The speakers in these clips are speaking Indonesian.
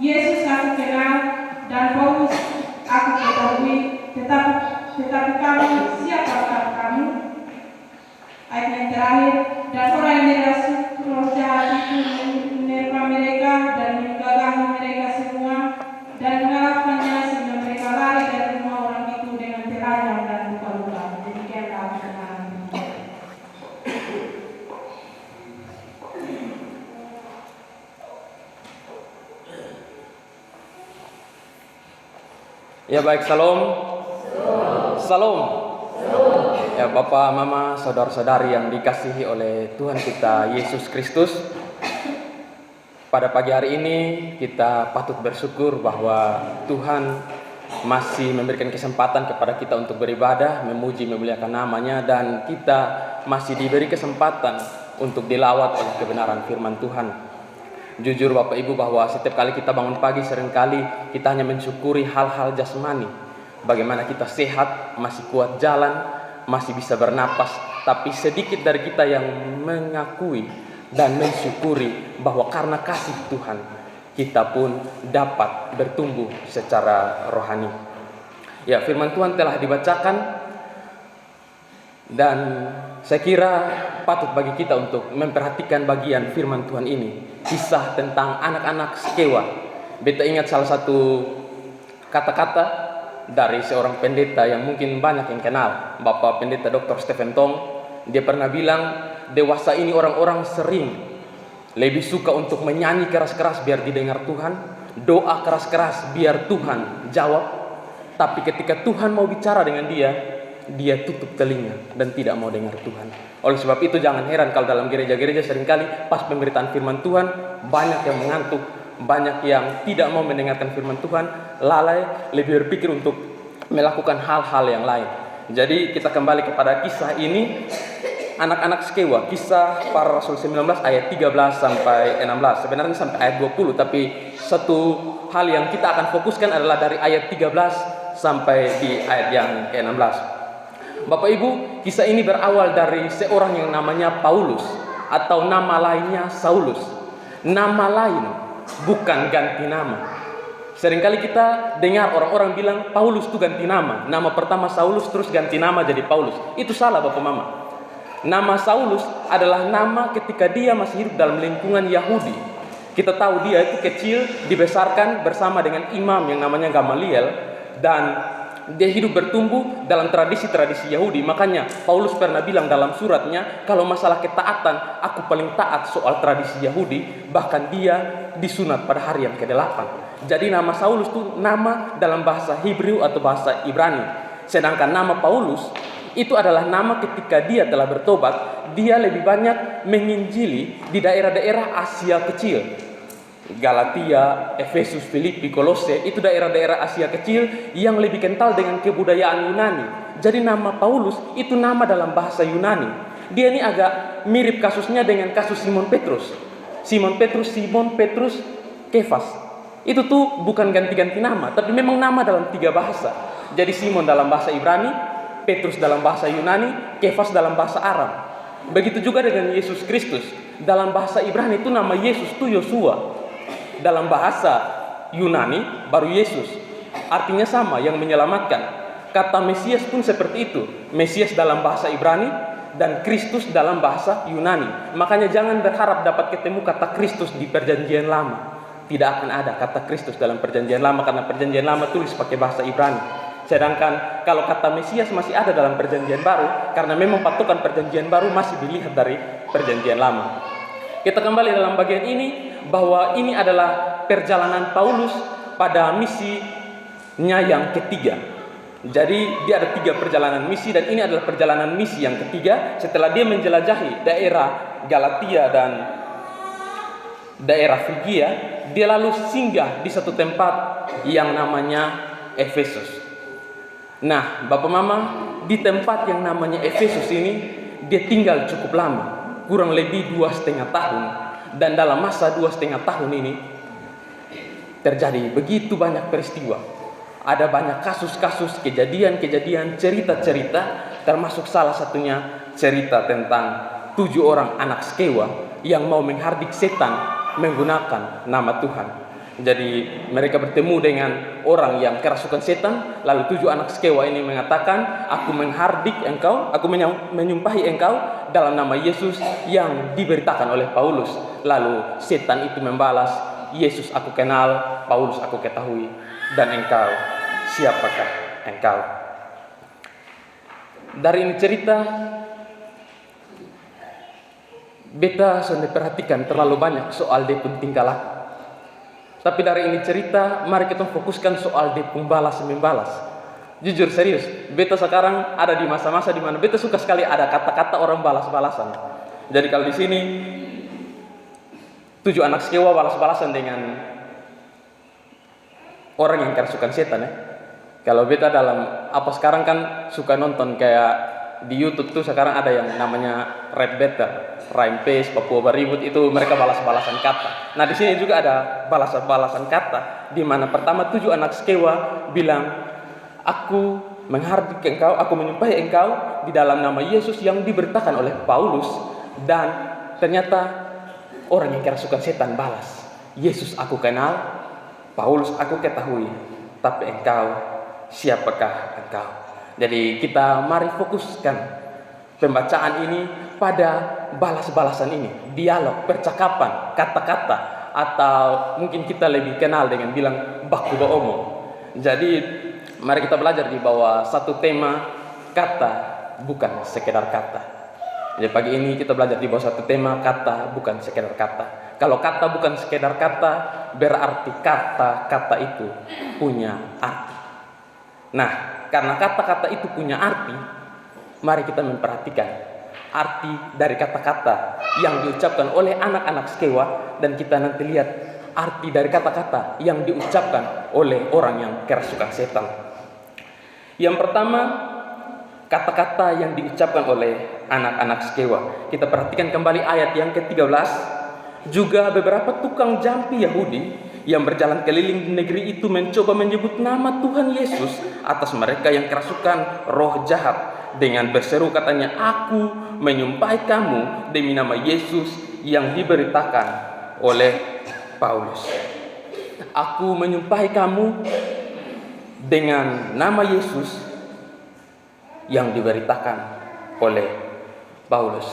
Yesus aku kenal dan Paulus aku ketahui, tetapi kamu, siapakah kamu? Ayat yang terakhir, dan orang yang dirasuki roh jahat itu menerpa mereka dan menggagahi mereka semua dan mengalahkannya sehingga mereka lari dari rumah orang itu dengan telanjang dan luka-luka. Demikianlah firman. Ya baik, salam. Salam. Ya Bapak, Mama, saudara-saudari yang dikasihi oleh Tuhan kita Yesus Kristus. Pada pagi hari ini kita patut bersyukur bahwa Tuhan masih memberikan kesempatan kepada kita untuk beribadah, memuji, memuliakan namanya, dan kita masih diberi kesempatan untuk dilawat oleh kebenaran firman Tuhan. Jujur Bapak Ibu bahwa setiap kali kita bangun pagi seringkali kita hanya mensyukuri hal-hal jasmani. Bagaimana kita sehat, masih kuat jalan, masih bisa bernapas. Tapi sedikit dari kita yang mengakui dan mensyukuri bahwa karena kasih Tuhan kita pun dapat bertumbuh secara rohani. Ya, firman Tuhan telah dibacakan dan saya kira patut bagi kita untuk memperhatikan bagian firman Tuhan ini. Kisah tentang anak-anak Skewa. Beta ingat salah satu kata-kata dari seorang pendeta yang mungkin banyak yang kenal, Bapak Pendeta Dr. Stephen Tong. Dia pernah bilang, dewasa ini orang-orang sering lebih suka untuk menyanyi keras-keras biar didengar Tuhan, doa keras-keras biar Tuhan jawab. Tapi ketika Tuhan mau bicara dengan dia tutup telinga dan tidak mau dengar Tuhan. Oleh sebab itu jangan heran kalau dalam gereja-gereja seringkali pas pemberitaan firman Tuhan banyak yang mengantuk, banyak yang tidak mau mendengarkan firman Tuhan, lalai, lebih berpikir untuk melakukan hal-hal yang lain. Jadi kita kembali kepada kisah ini, anak-anak Skewa, kisah para Rasul 19 ayat 13 sampai 16. Sebenarnya sampai ayat 20, tapi satu hal yang kita akan fokuskan adalah dari ayat 13 sampai di ayat yang ke-16. Bapak Ibu, kisah ini berawal dari seorang yang namanya Paulus atau nama lainnya Saulus. Nama lain, bukan ganti nama. Seringkali kita dengar orang-orang bilang Paulus itu ganti nama. Nama pertama Saulus terus ganti nama jadi Paulus. Itu salah Bapak Mama. Nama Saulus adalah nama ketika dia masih hidup dalam lingkungan Yahudi. Kita tahu dia itu kecil, dibesarkan bersama dengan imam yang namanya Gamaliel, dan dia hidup bertumbuh dalam tradisi-tradisi Yahudi. Makanya Paulus pernah bilang dalam suratnya, kalau masalah ketaatan, aku paling taat soal tradisi Yahudi. Bahkan dia disunat pada hari yang ke-8. Jadi nama Saulus itu nama dalam bahasa Hebrew atau bahasa Ibrani. Sedangkan nama Paulus itu adalah nama ketika dia telah bertobat. Dia lebih banyak menginjili di daerah-daerah Asia kecil, Galatia, Efesus, Filipi, Kolose. Itu daerah-daerah Asia kecil yang lebih kental dengan kebudayaan Yunani. Jadi nama Paulus itu nama dalam bahasa Yunani. Dia ini agak mirip kasusnya dengan kasus Simon Petrus. Simon Petrus, Kefas. Itu tuh bukan ganti-ganti nama, tapi memang nama dalam 3 bahasa. Jadi Simon dalam bahasa Ibrani, Petrus dalam bahasa Yunani, Kefas dalam bahasa Aram. Begitu juga dengan Yesus Kristus. Dalam bahasa Ibrani itu nama Yesus itu Yosua. Dalam bahasa Yunani baru Yesus. Artinya sama, yang menyelamatkan. Kata Mesias pun seperti itu. Mesias dalam bahasa Ibrani dan Kristus dalam bahasa Yunani. Makanya jangan berharap dapat ketemu kata Kristus di perjanjian lama. Tidak akan ada kata Kristus dalam perjanjian lama, karena perjanjian lama tulis pakai bahasa Ibrani. Sedangkan kalau kata Mesias masih ada dalam perjanjian baru, karena memang patokan perjanjian baru masih dilihat dari perjanjian lama. Kita kembali dalam bagian ini, bahwa ini adalah perjalanan Paulus pada misinya yang ketiga. Jadi dia ada 3 perjalanan misi, dan ini adalah perjalanan misi yang ketiga. Setelah dia menjelajahi daerah Galatia dan daerah Frigia, dia lalu singgah di satu tempat yang namanya Efesus. Nah, Bapak Mama, di tempat yang namanya Efesus ini dia tinggal cukup lama, kurang lebih 2,5 tahun. Dan dalam masa 2,5 tahun ini terjadi begitu banyak peristiwa. Ada banyak kasus-kasus, kejadian-kejadian, cerita-cerita, termasuk salah satunya cerita tentang 7 orang anak Skewa yang mau menghardik setan menggunakan nama Tuhan. Jadi mereka bertemu dengan orang yang kerasukan setan. Lalu 7 anak sekewa ini mengatakan, aku menghardik engkau, aku menyumpahi engkau dalam nama Yesus yang diberitakan oleh Paulus. Lalu setan itu membalas, Yesus aku kenal, Paulus aku ketahui, dan engkau siapakah engkau? Dari ini cerita, beta sudah perhatikan terlalu banyak soal dia pun tingkah laku. Tapi dari ini cerita, mari kita fokuskan soal dia pun balas-membalas. Jujur serius, beta sekarang ada di masa-masa di mana beta suka sekali ada kata-kata orang balas-balasan. Jadi kalau di sini 7 anak sekewa balas-balasan dengan orang yang kerasukan setan ya. Kalau beta dalam apa sekarang kan suka nonton kayak di YouTube tuh sekarang ada yang namanya Red Battle, Rhyme Pace, Papua Baribut, itu mereka balas-balasan kata. Nah di sini juga ada balas-balasan kata, di mana pertama 7 anak sekewa bilang, aku menghardik engkau, aku menyumpahi engkau di dalam nama Yesus yang diberitakan oleh Paulus. Dan ternyata orang yang kerasukan setan balas, Yesus aku kenal, Paulus aku ketahui, tapi engkau siapakah engkau? Jadi kita mari fokuskan pembacaan ini pada balas-balasan ini, dialog, percakapan, kata-kata, atau mungkin kita lebih kenal dengan bilang baku ba omong. Jadi mari kita belajar di bawah satu tema, kata bukan sekedar kata. Jadi pagi ini kita belajar di bawah satu tema, kata bukan sekedar kata. Kalau kata bukan sekedar kata, berarti kata-kata itu punya arti. Nah, karena kata-kata itu punya arti, mari kita memperhatikan arti dari kata-kata yang diucapkan oleh anak-anak sekewa, dan kita nanti lihat arti dari kata-kata yang diucapkan oleh orang yang kerasukan setan. Yang pertama, kata-kata yang diucapkan oleh anak-anak sekewa. Kita perhatikan kembali ayat yang ke-13. Juga beberapa tukang jampi Yahudi yang berjalan keliling di negeri itu mencoba menyebut nama Tuhan Yesus atas mereka yang kerasukan roh jahat, dengan berseru katanya, aku menyumpahi kamu demi nama Yesus yang diberitakan oleh Paulus. Aku menyumpahi kamu dengan nama Yesus yang diberitakan oleh Paulus.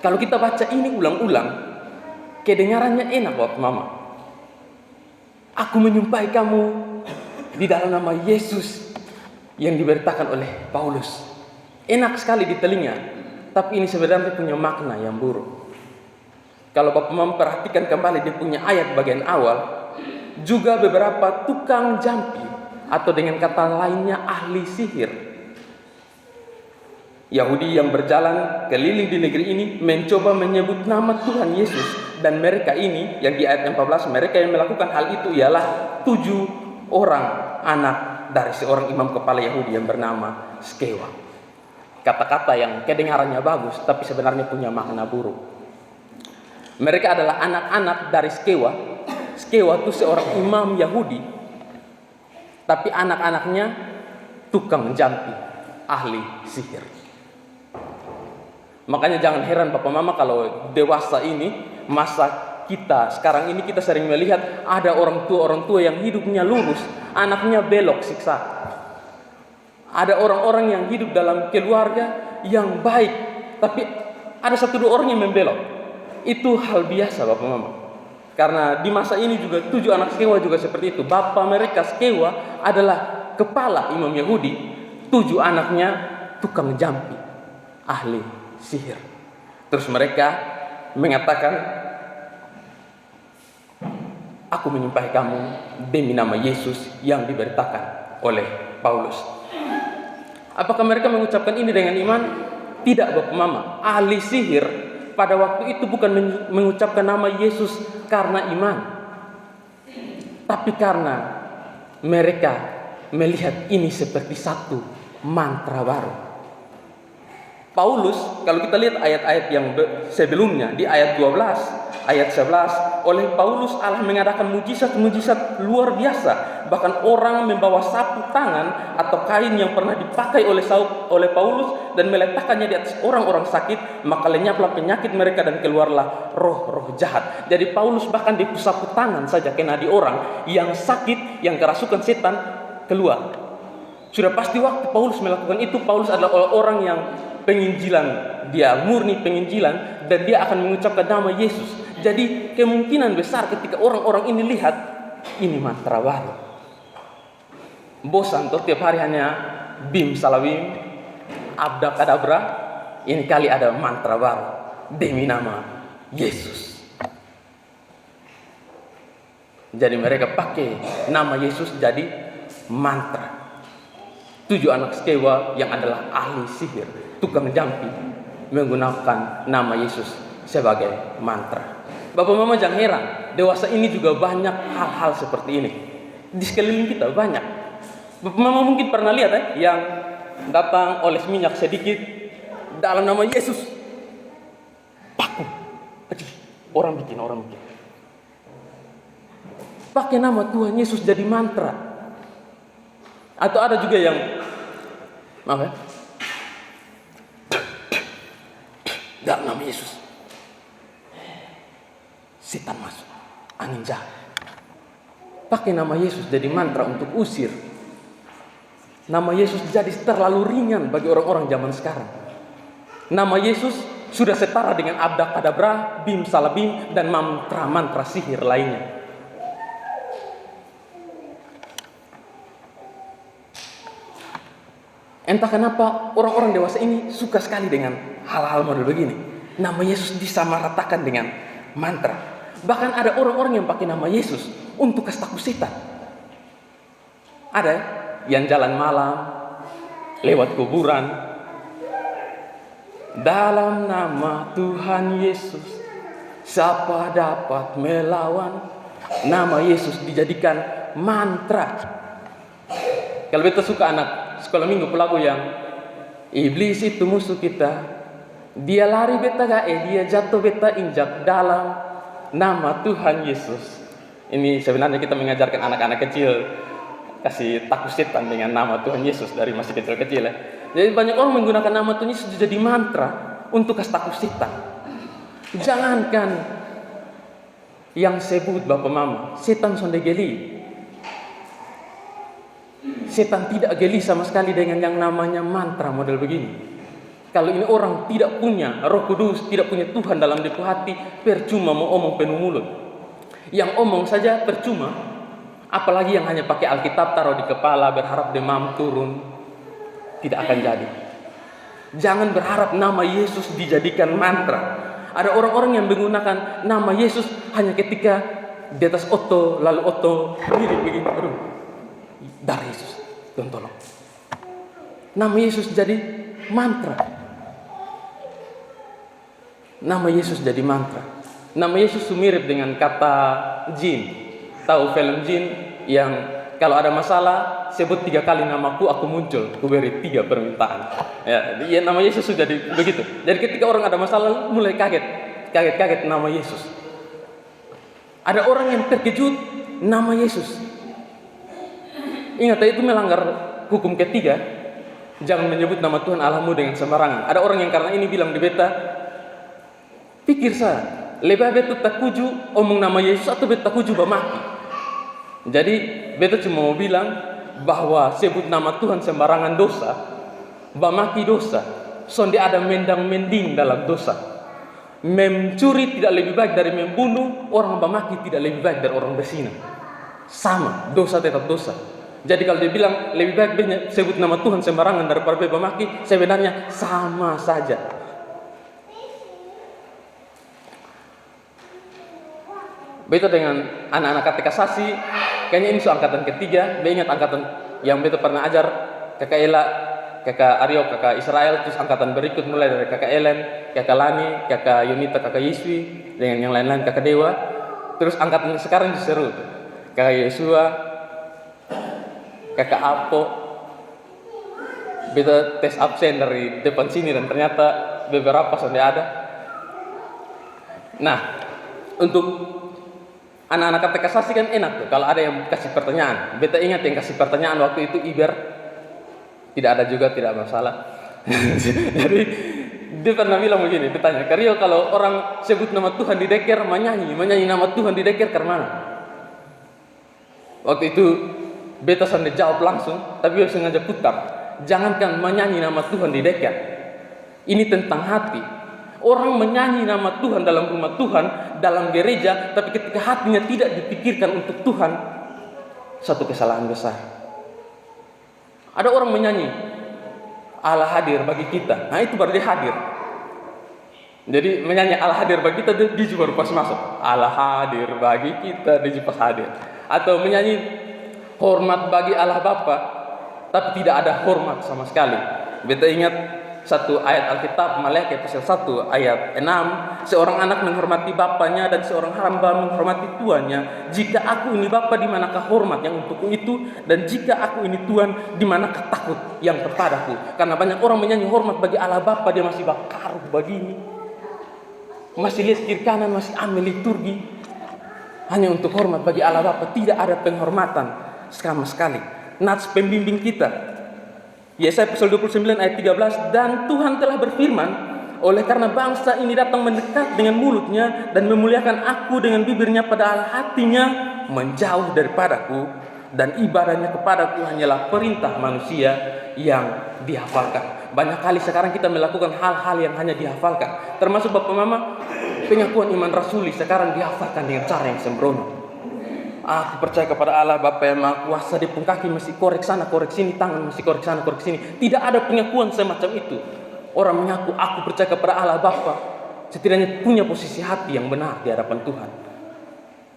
Kalau kita baca ini ulang-ulang, kedengarannya enak Bapak Mama. Aku menyumpahi kamu di dalam nama Yesus yang diberitakan oleh Paulus. Enak sekali di telinga, tapi ini sebenarnya punya makna yang buruk. Kalau Bapak Mama perhatikan kembali dia punya ayat bagian awal, juga beberapa tukang jampi, atau dengan kata lainnya ahli sihir Yahudi yang berjalan keliling di negeri ini mencoba menyebut nama Tuhan Yesus. Dan mereka ini yang di ayat 14, mereka yang melakukan hal itu ialah 7 orang anak dari seorang imam kepala Yahudi yang bernama Skewa. Kata-kata yang kedengarannya bagus tapi sebenarnya punya makna buruk. Mereka adalah anak-anak dari Skewa. Skewa itu seorang imam Yahudi, tapi anak-anaknya tukang jampi, ahli sihir. Makanya jangan heran Bapak Mama kalau dewasa ini, masa kita sekarang ini, kita sering melihat ada orang tua yang hidupnya lurus, anaknya belok siksa. Ada orang-orang yang hidup dalam keluarga yang baik, tapi ada 1-2 orang yang membelok. Itu hal biasa Bapak Mama. Karena di masa ini juga 7 anak Skewa juga seperti itu. Bapak mereka Skewa adalah kepala imam Yahudi, 7 anaknya tukang jampi, ahli sihir. Terus mereka mengatakan, aku menyumpahi kamu demi nama Yesus yang diberitakan oleh Paulus. Apakah mereka mengucapkan ini dengan iman? Tidak Bapak Mama. Ahli sihir pada waktu itu bukan mengucapkan nama Yesus karena iman, tapi karena mereka melihat ini seperti satu mantra baru. Paulus, kalau kita lihat ayat-ayat yang sebelumnya, di ayat 12, ayat 11, oleh Paulus Allah mengadakan mujizat-mujizat luar biasa. Bahkan orang membawa sapu tangan atau kain yang pernah dipakai oleh Paulus dan meletakkannya di atas orang-orang sakit, maka lenyaplah penyakit mereka dan keluarlah roh-roh jahat. Jadi Paulus bahkan disapu tangan saja kena di orang yang sakit, yang kerasukan setan, keluar. Sudah pasti waktu Paulus melakukan itu, Paulus adalah orang yang penginjilan, dia murni penginjilan, dan dia akan mengucapkan nama Yesus. Jadi kemungkinan besar ketika orang-orang ini lihat, ini mantra baru. Bosan tuh tiap hari hanya bim salawim, abdakadabra. Ini kali ada mantra baru demi nama Yesus. Jadi mereka pakai nama Yesus jadi mantra. 7 anak sekewa yang adalah ahli sihir, tukang jampi, menggunakan nama Yesus sebagai mantra. Bapak mama jangan heran, dewasa ini juga banyak hal-hal seperti ini. Di sekeliling kita banyak. Bapak mama mungkin pernah lihat yang datang oles minyak sedikit dalam nama Yesus. Paku. Orang bikin. Pakai nama Tuhan Yesus jadi mantra. Atau ada juga yang dalam nama Yesus setan masuk, angin jahat. Pakai nama Yesus jadi mantra untuk usir. Nama Yesus jadi terlalu ringan bagi orang-orang zaman sekarang. Nama Yesus sudah setara dengan abdakadabra, bim salabim, dan mantra-mantra sihir lainnya. Entah kenapa orang-orang dewasa ini suka sekali dengan hal-hal model begini. Nama Yesus disamaratakan dengan mantra. Bahkan ada orang-orang yang pakai nama Yesus untuk kasih takut setan. Ada yang jalan malam lewat kuburan, dalam nama Tuhan Yesus siapa dapat melawan. Nama Yesus dijadikan mantra. Kalau beta suka anak sekolah minggu pelaku yang iblis itu musuh kita, dia lari beta dia jatuh beta injak dalam nama Tuhan Yesus. Ini sebenarnya kita mengajarkan anak-anak kecil kasih takut setan dengan nama Tuhan Yesus dari masih kecil-kecil ya. Jadi banyak orang menggunakan nama Tuhan Yesus jadi mantra untuk kasih takut setan. Jangankan yang sebut bapak mama, setan sonde geli. Setan tidak geli sama sekali dengan yang namanya mantra model begini. Kalau ini orang tidak punya Roh Kudus, tidak punya Tuhan dalam di hati, percuma mau omong penuh mulut. Yang omong saja percuma, apalagi yang hanya pakai Alkitab taruh di kepala berharap demam turun, tidak akan jadi. Jangan berharap nama Yesus dijadikan mantra. Ada orang-orang yang menggunakan nama Yesus hanya ketika di atas oto, lalu oto mirip begini, aduh, darah Yesus, Tuhan tolong. Nama Yesus jadi mantra. Nama Yesus jadi mantra. Nama Yesus mirip dengan kata jin. Tahu film jin yang kalau ada masalah sebut 3 kali namaku, aku muncul, aku beri 3 permintaan. Ya, nama Yesus sudah begitu. Jadi ketika orang ada masalah mulai kaget nama Yesus. Ada orang yang terkejut nama Yesus. Ingat itu melanggar hukum ketiga. Jangan menyebut nama Tuhan Allahmu dengan sembarangan. Ada orang yang karena ini bilang di beta, pikir saya, lebih beta tak kuju omong nama Yesus atau beta kuju bamaki. Jadi beta cuma mau bilang bahwa sebut nama Tuhan sembarangan dosa, bamaki dosa, sonde ada mendang mending dalam dosa. Mencuri tidak lebih baik dari membunuh, orang bamaki tidak lebih baik dari orang berzina. Sama, dosa tetap dosa. Jadi kalau dia bilang lebih baik sebut nama Tuhan sembarangan daripada bamaki, sebenarnya sama saja. Beta dengan anak-anak katekasasi, kayaknya ini angkatan ketiga. Beta ingat angkatan yang beta pernah ajar, kakak Ela, kakak Aryo, kakak Israel. Terus angkatan berikut mulai dari kakak Ellen, kakak Lani, kakak Yunita, kakak Yeswi, dengan yang lain-lain kakak Dewa. Terus angkatan sekarang diseru, kakak Yesua, kakak Apo. Beta tes absen dari depan sini dan ternyata beberapa sudah ada. Nah, Untuk anak-anak KTK Sasi kan enak tuh kalau ada yang kasih pertanyaan. Beta ingat yang kasih pertanyaan waktu itu Iber, tidak ada juga, tidak masalah. Jadi dia pernah bilang begini, ditanya, Karyo kalau orang sebut nama Tuhan di deker menyanyi nama Tuhan di deker ke mana? Waktu itu beta sambil jawab langsung, tapi dia sengaja putar. Jangankan menyanyi nama Tuhan di deker, ini tentang hati. Orang menyanyi nama Tuhan dalam rumah Tuhan, dalam gereja, tapi ketika hatinya tidak dipikirkan untuk Tuhan, satu kesalahan besar. Ada orang menyanyi Allah hadir bagi kita, nah itu baru dia hadir. Jadi menyanyi Allah hadir bagi kita, dia juga pas masuk Allah hadir bagi kita, dia pas hadir. Atau menyanyi hormat bagi Allah Bapa, tapi tidak ada hormat sama sekali. Beta ingat satu ayat Alkitab, Maleakhi pasal 1 ayat 6, seorang anak menghormati bapaknya dan seorang hamba menghormati tuannya. Jika aku ini bapa, di manakah hormat yang untukku itu? Dan jika aku ini tuan, di manakah takut yang kepadaku? Karena banyak orang menyanyi hormat bagi Allah Bapa, dia masih bakaruh begini, masih lihat kiri kanan, masih ambil liturgi, hanya untuk hormat bagi Allah Bapa. Tidak ada penghormatan sama sekali. Nats pembimbing kita, Yesaya pasal 29 ayat 13, dan Tuhan telah berfirman, oleh karena bangsa ini datang mendekat dengan mulutnya dan memuliakan aku dengan bibirnya, padahal hatinya menjauh daripadaku, dan ibadahnya kepadaku hanyalah perintah manusia yang dihafalkan. Banyak kali sekarang kita melakukan hal-hal yang hanya dihafalkan, termasuk Bapak Mama, pengakuan iman rasuli sekarang dihafalkan dengan cara yang sembrono. Aku percaya kepada Allah Bapa yang Maha Kuasa, di pun kaki masih korek sana korek sini, tangan masih korek sana korek sini. Tidak ada pengakuan semacam itu. Orang mengaku aku percaya kepada Allah Bapa, setidaknya punya posisi hati yang benar di hadapan Tuhan.